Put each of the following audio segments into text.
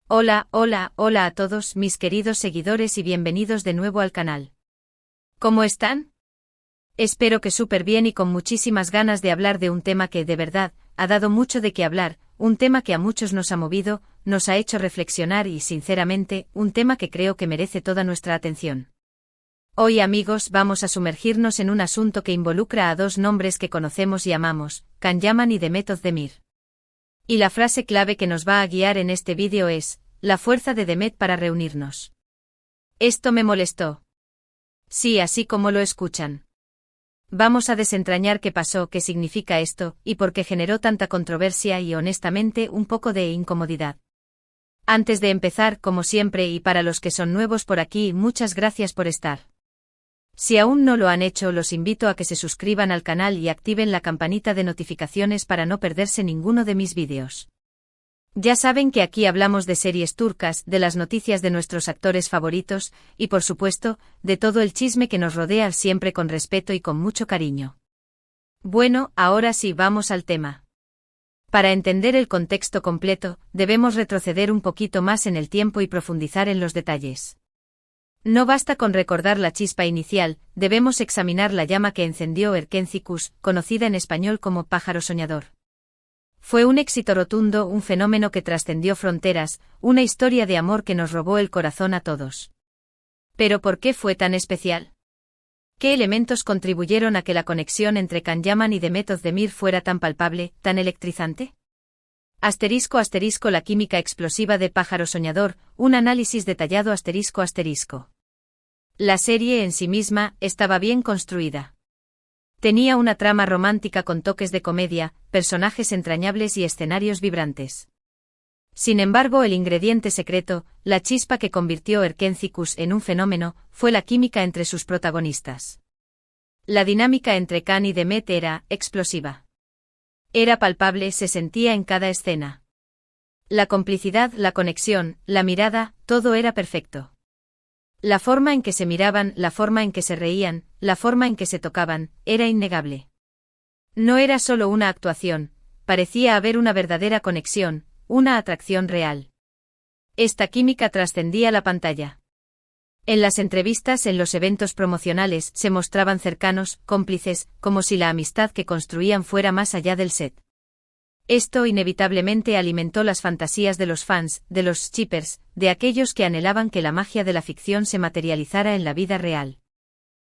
Hola, hola, hola a todos mis queridos seguidores y bienvenidos de nuevo al canal. ¿Cómo están? Espero que súper bien y con muchísimas ganas de hablar de un tema que, de verdad, ha dado mucho de qué hablar, un tema que a muchos nos ha movido, nos ha hecho reflexionar y, sinceramente, un tema que creo que merece toda nuestra atención. Hoy, amigos, vamos a sumergirnos en un asunto que involucra a dos nombres que conocemos y amamos, Can Yaman y Demet Özdemir. Y la frase clave que nos va a guiar en este vídeo es, la fuerza de Demet para reunirnos. Esto me molestó. Sí, así como lo escuchan. Vamos a desentrañar qué pasó, qué significa esto, y por qué generó tanta controversia y honestamente un poco de incomodidad. Antes de empezar, como siempre y para los que son nuevos por aquí, muchas gracias por estar. Si aún no lo han hecho, los invito a que se suscriban al canal y activen la campanita de notificaciones para no perderse ninguno de mis vídeos. Ya saben que aquí hablamos de series turcas, de las noticias de nuestros actores favoritos, y por supuesto, de todo el chisme que nos rodea siempre con respeto y con mucho cariño. Bueno, ahora sí vamos al tema. Para entender el contexto completo, debemos retroceder un poquito más en el tiempo y profundizar en los detalles. No basta con recordar la chispa inicial, debemos examinar la llama que encendió Erkenci Kuş, conocida en español como pájaro soñador. Fue un éxito rotundo, un fenómeno que trascendió fronteras, una historia de amor que nos robó el corazón a todos. ¿Pero por qué fue tan especial? ¿Qué elementos contribuyeron a que la conexión entre Can Yaman y Demet Özdemir fuera tan palpable, tan electrizante? Asterisco asterisco la química explosiva de pájaro soñador, un análisis detallado asterisco asterisco. La serie en sí misma estaba bien construida. Tenía una trama romántica con toques de comedia, personajes entrañables y escenarios vibrantes. Sin embargo, el ingrediente secreto, la chispa que convirtió Erkenci Kuş en un fenómeno, fue la química entre sus protagonistas. La dinámica entre Can y Demet era explosiva. Era palpable, se sentía en cada escena. La complicidad, la conexión, la mirada, todo era perfecto. La forma en que se miraban, la forma en que se reían, la forma en que se tocaban, era innegable. No era solo una actuación, parecía haber una verdadera conexión, una atracción real. Esta química trascendía la pantalla. En las entrevistas, en los eventos promocionales, se mostraban cercanos, cómplices, como si la amistad que construían fuera más allá del set. Esto inevitablemente alimentó las fantasías de los fans, de los shippers, de aquellos que anhelaban que la magia de la ficción se materializara en la vida real.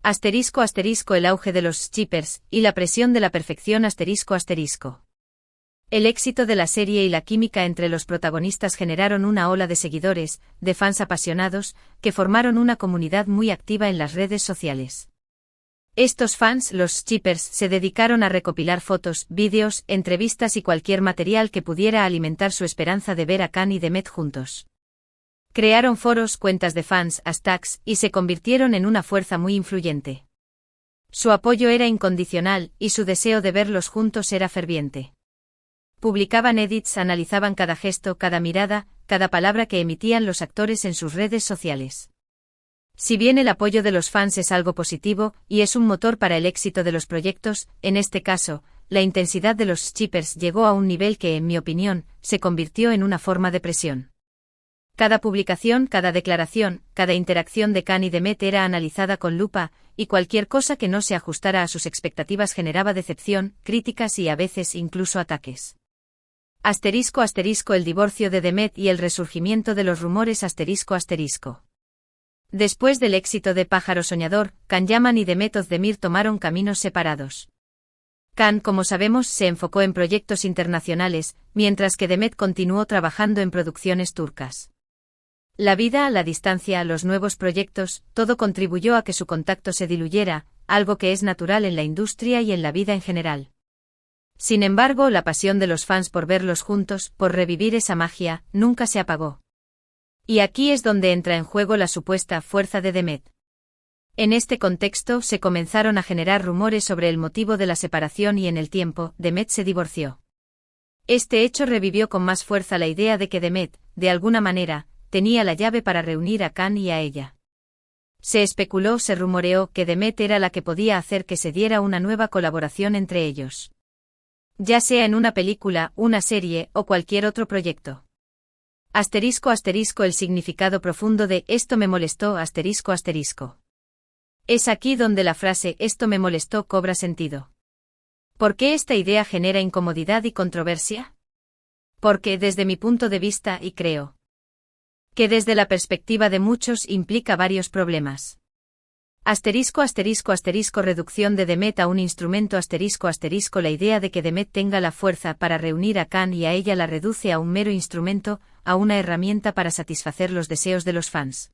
Asterisco asterisco el auge de los shippers, y la presión de la perfección asterisco asterisco. El éxito de la serie y la química entre los protagonistas generaron una ola de seguidores, de fans apasionados, que formaron una comunidad muy activa en las redes sociales. Estos fans, los shippers, se dedicaron a recopilar fotos, vídeos, entrevistas y cualquier material que pudiera alimentar su esperanza de ver a Can y Demet juntos. Crearon foros, cuentas de fans, hashtags, y se convirtieron en una fuerza muy influyente. Su apoyo era incondicional, y su deseo de verlos juntos era ferviente. Publicaban edits, analizaban cada gesto, cada mirada, cada palabra que emitían los actores en sus redes sociales. Si bien el apoyo de los fans es algo positivo, y es un motor para el éxito de los proyectos, en este caso, la intensidad de los shippers llegó a un nivel que, en mi opinión, se convirtió en una forma de presión. Cada publicación, cada declaración, cada interacción de Can y Demet era analizada con lupa, y cualquier cosa que no se ajustara a sus expectativas generaba decepción, críticas y a veces incluso ataques. Asterisco asterisco el divorcio de Demet y el resurgimiento de los rumores asterisco asterisco. Después del éxito de Pájaro Soñador, Can Yaman y Demet Özdemir tomaron caminos separados. Can, como sabemos, se enfocó en proyectos internacionales, mientras que Demet continuó trabajando en producciones turcas. La vida, la distancia, los nuevos proyectos, todo contribuyó a que su contacto se diluyera, algo que es natural en la industria y en la vida en general. Sin embargo, la pasión de los fans por verlos juntos, por revivir esa magia, nunca se apagó. Y aquí es donde entra en juego la supuesta fuerza de Demet. En este contexto se comenzaron a generar rumores sobre el motivo de la separación y en el tiempo, Demet se divorció. Este hecho revivió con más fuerza la idea de que Demet, de alguna manera, tenía la llave para reunir a Can y a ella. Se especuló, se rumoreó que Demet era la que podía hacer que se diera una nueva colaboración entre ellos. Ya sea en una película, una serie o cualquier otro proyecto. Asterisco asterisco el significado profundo de esto me molestó asterisco asterisco. Es aquí donde la frase esto me molestó cobra sentido. ¿Por qué esta idea genera incomodidad y controversia? Porque desde mi punto de vista y creo que desde la perspectiva de muchos implica varios problemas. Asterisco asterisco asterisco reducción de Demet a un instrumento asterisco asterisco la idea de que Demet tenga la fuerza para reunir a Khan y a ella la reduce a un mero instrumento, a una herramienta para satisfacer los deseos de los fans.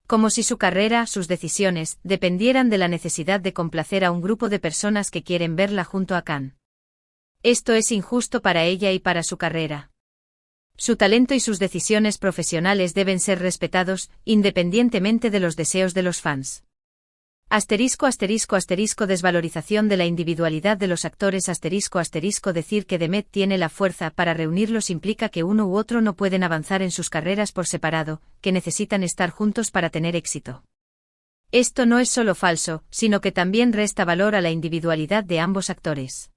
Como si su carrera, sus decisiones, dependieran de la necesidad de complacer a un grupo de personas que quieren verla junto a Khan. Esto es injusto para ella y para su carrera. Su talento y sus decisiones profesionales deben ser respetados, independientemente de los deseos de los fans. Asterisco asterisco asterisco desvalorización de la individualidad de los actores asterisco asterisco decir que Demet tiene la fuerza para reunirlos implica que uno u otro no pueden avanzar en sus carreras por separado, que necesitan estar juntos para tener éxito. Esto no es solo falso, sino que también resta valor a la individualidad de ambos actores.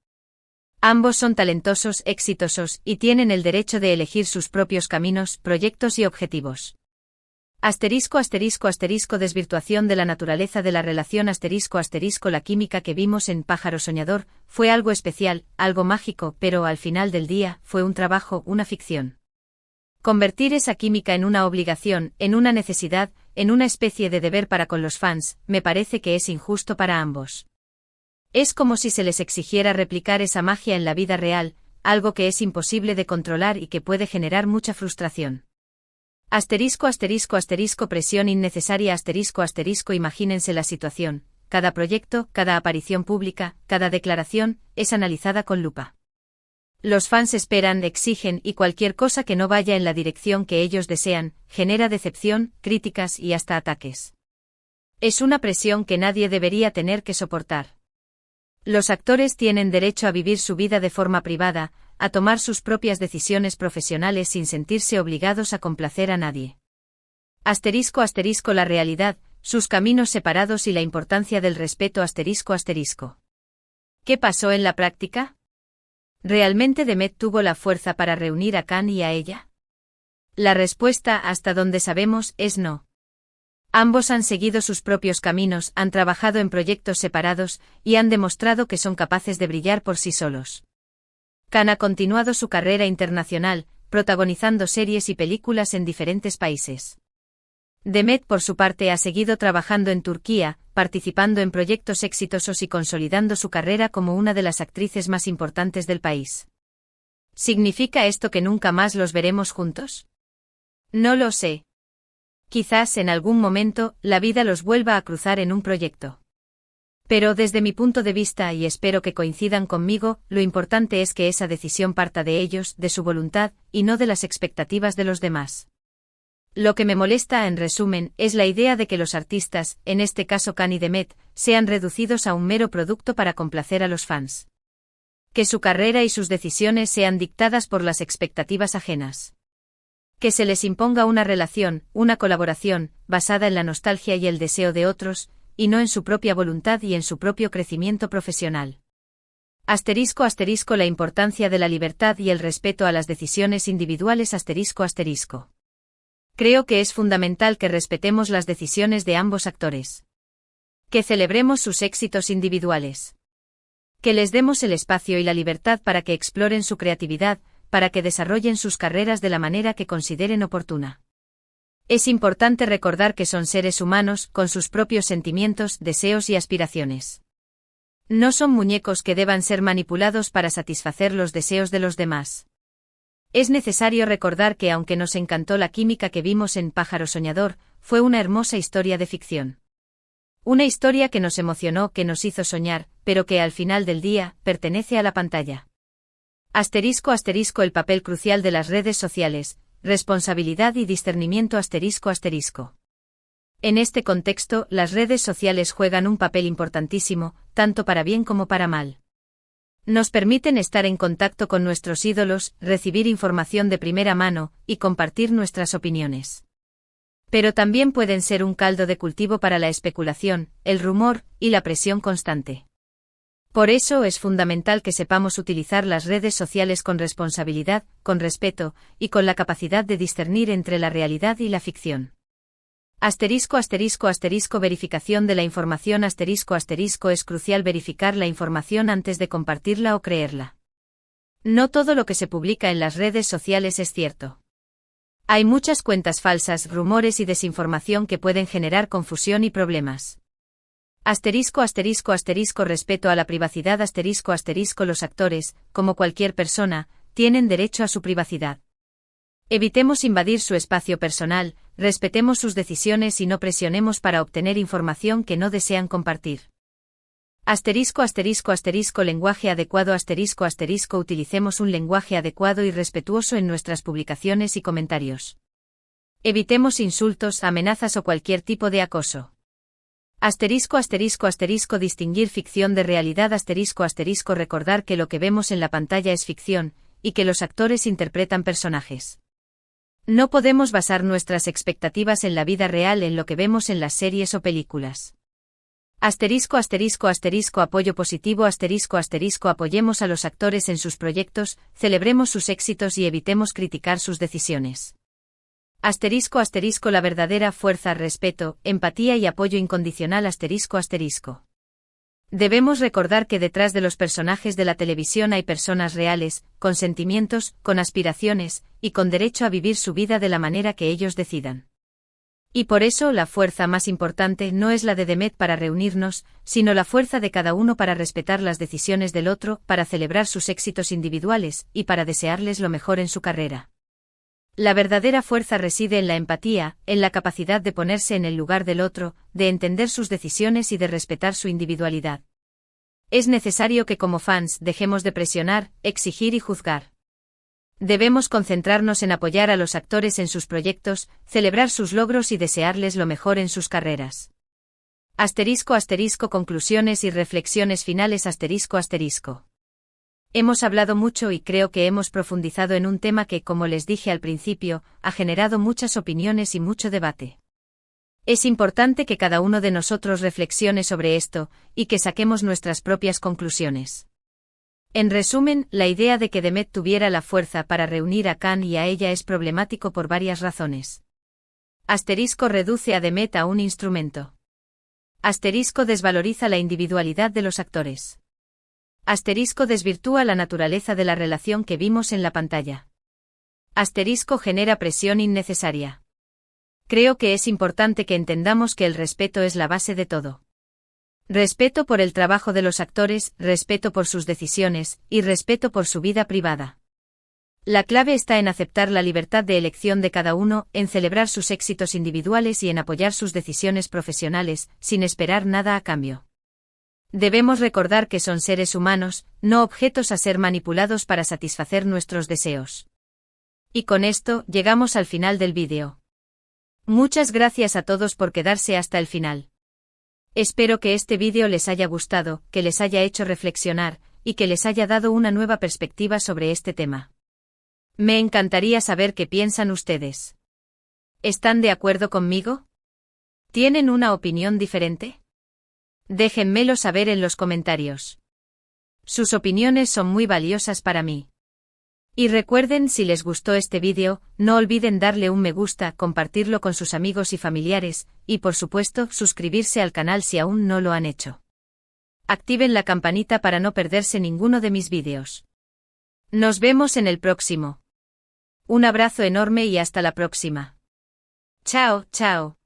Ambos son talentosos, exitosos, y tienen el derecho de elegir sus propios caminos, proyectos y objetivos. Asterisco asterisco asterisco desvirtuación de la naturaleza de la relación asterisco asterisco la química que vimos en Pájaro Soñador fue algo especial, algo mágico, pero al final del día fue un trabajo, una ficción. Convertir esa química en una obligación, en una necesidad, en una especie de deber para con los fans, me parece que es injusto para ambos. Es como si se les exigiera replicar esa magia en la vida real, algo que es imposible de controlar y que puede generar mucha frustración. Asterisco asterisco asterisco presión innecesaria asterisco asterisco imagínense la situación, cada proyecto, cada aparición pública, cada declaración, es analizada con lupa. Los fans esperan, exigen y cualquier cosa que no vaya en la dirección que ellos desean, genera decepción, críticas y hasta ataques. Es una presión que nadie debería tener que soportar. Los actores tienen derecho a vivir su vida de forma privada, a tomar sus propias decisiones profesionales sin sentirse obligados a complacer a nadie. Asterisco asterisco la realidad, sus caminos separados y la importancia del respeto asterisco asterisco. ¿Qué pasó en la práctica? ¿Realmente Demet tuvo la fuerza para reunir a Khan y a ella? La respuesta, hasta donde sabemos, es no. Ambos han seguido sus propios caminos, han trabajado en proyectos separados, y han demostrado que son capaces de brillar por sí solos. Khan ha continuado su carrera internacional, protagonizando series y películas en diferentes países. Demet, por su parte, ha seguido trabajando en Turquía, participando en proyectos exitosos y consolidando su carrera como una de las actrices más importantes del país. ¿Significa esto que nunca más los veremos juntos? No lo sé. Quizás en algún momento, la vida los vuelva a cruzar en un proyecto. Pero desde mi punto de vista, y espero que coincidan conmigo, lo importante es que esa decisión parta de ellos, de su voluntad, y no de las expectativas de los demás. Lo que me molesta, en resumen, es la idea de que los artistas, en este caso Khan y Demet, sean reducidos a un mero producto para complacer a los fans. Que su carrera y sus decisiones sean dictadas por las expectativas ajenas. Que se les imponga una relación, una colaboración, basada en la nostalgia y el deseo de otros, y no en su propia voluntad y en su propio crecimiento profesional. Asterisco asterisco la importancia de la libertad y el respeto a las decisiones individuales asterisco asterisco. Creo que es fundamental que respetemos las decisiones de ambos actores. Que celebremos sus éxitos individuales. Que les demos el espacio y la libertad para que exploren su creatividad, para que desarrollen sus carreras de la manera que consideren oportuna. Es importante recordar que son seres humanos, con sus propios sentimientos, deseos y aspiraciones. No son muñecos que deban ser manipulados para satisfacer los deseos de los demás. Es necesario recordar que aunque nos encantó la química que vimos en Pájaro Soñador, fue una hermosa historia de ficción. Una historia que nos emocionó, que nos hizo soñar, pero que al final del día, pertenece a la pantalla. Asterisco asterisco el papel crucial de las redes sociales, responsabilidad y discernimiento asterisco asterisco. En este contexto, las redes sociales juegan un papel importantísimo, tanto para bien como para mal. Nos permiten estar en contacto con nuestros ídolos, recibir información de primera mano, y compartir nuestras opiniones. Pero también pueden ser un caldo de cultivo para la especulación, el rumor, y la presión constante. Por eso es fundamental que sepamos utilizar las redes sociales con responsabilidad, con respeto, y con la capacidad de discernir entre la realidad y la ficción. Verificación de la información. Es crucial verificar la información antes de compartirla o creerla. No todo lo que se publica en las redes sociales es cierto. Hay muchas cuentas falsas, rumores y desinformación que pueden generar confusión y problemas. Respeto a la privacidad. Los actores, como cualquier persona, tienen derecho a su privacidad. Evitemos invadir su espacio personal, respetemos sus decisiones y no presionemos para obtener información que no desean compartir. Lenguaje adecuado. Utilicemos un lenguaje adecuado y respetuoso en nuestras publicaciones y comentarios. Evitemos insultos, amenazas o cualquier tipo de acoso. Distinguir ficción de realidad. Recordar que lo que vemos en la pantalla es ficción, y que los actores interpretan personajes. No podemos basar nuestras expectativas en la vida real en lo que vemos en las series o películas. Apoyo positivo. Apoyemos a los actores en sus proyectos, celebremos sus éxitos y evitemos criticar sus decisiones. La verdadera fuerza. Respeto, empatía y apoyo incondicional. Debemos recordar que detrás de los personajes de la televisión hay personas reales, con sentimientos, con aspiraciones, y con derecho a vivir su vida de la manera que ellos decidan. Y por eso la fuerza más importante no es la de Demet para reunirnos, sino la fuerza de cada uno para respetar las decisiones del otro, para celebrar sus éxitos individuales, y para desearles lo mejor en su carrera. La verdadera fuerza reside en la empatía, en la capacidad de ponerse en el lugar del otro, de entender sus decisiones y de respetar su individualidad. Es necesario que como fans dejemos de presionar, exigir y juzgar. Debemos concentrarnos en apoyar a los actores en sus proyectos, celebrar sus logros y desearles lo mejor en sus carreras. Conclusiones y reflexiones finales. Hemos hablado mucho y creo que hemos profundizado en un tema que, como les dije al principio, ha generado muchas opiniones y mucho debate. Es importante que cada uno de nosotros reflexione sobre esto, y que saquemos nuestras propias conclusiones. En resumen, la idea de que Demet tuviera la fuerza para reunir a Khan y a ella es problemático por varias razones. Reduce a Demet a un instrumento. Desvaloriza la individualidad de los actores. Desvirtúa la naturaleza de la relación que vimos en la pantalla. Genera presión innecesaria. Creo que es importante que entendamos que el respeto es la base de todo. Respeto por el trabajo de los actores, respeto por sus decisiones, y respeto por su vida privada. La clave está en aceptar la libertad de elección de cada uno, en celebrar sus éxitos individuales y en apoyar sus decisiones profesionales, sin esperar nada a cambio. Debemos recordar que son seres humanos, no objetos a ser manipulados para satisfacer nuestros deseos. Y con esto, llegamos al final del vídeo. Muchas gracias a todos por quedarse hasta el final. Espero que este vídeo les haya gustado, que les haya hecho reflexionar, y que les haya dado una nueva perspectiva sobre este tema. Me encantaría saber qué piensan ustedes. ¿Están de acuerdo conmigo? ¿Tienen una opinión diferente? Déjenmelo saber en los comentarios. Sus opiniones son muy valiosas para mí. Y recuerden, si les gustó este vídeo, no olviden darle un me gusta, compartirlo con sus amigos y familiares, y por supuesto, suscribirse al canal si aún no lo han hecho. Activen la campanita para no perderse ninguno de mis vídeos. Nos vemos en el próximo. Un abrazo enorme y hasta la próxima. Chao, chao.